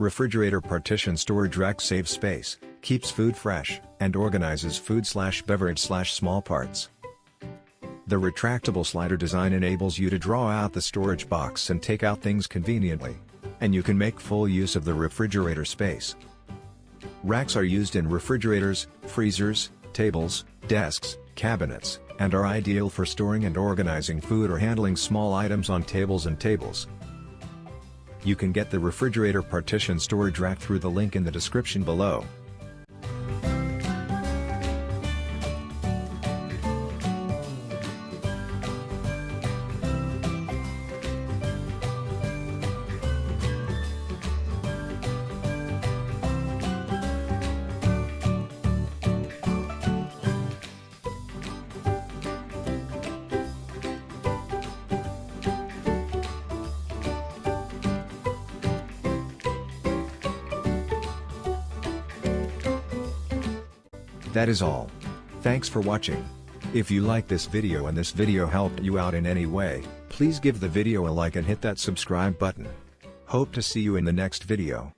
Refrigerator partition storage rack saves space, keeps food fresh, and organizes food/beverage/small parts. The retractable slider design enables you to draw out the storage box and take out things conveniently. And you can make full use of the refrigerator space. Racks are used in refrigerators, freezers, tables, desks, cabinets, and are ideal for storing and organizing food or handling small items on tables and tables. You can get the refrigerator partition storage rack through the link in the description below. That is all. Thanks for watching. If you like this video and this video helped you out in any way, please give the video a like and hit that subscribe button. Hope to see you in the next video.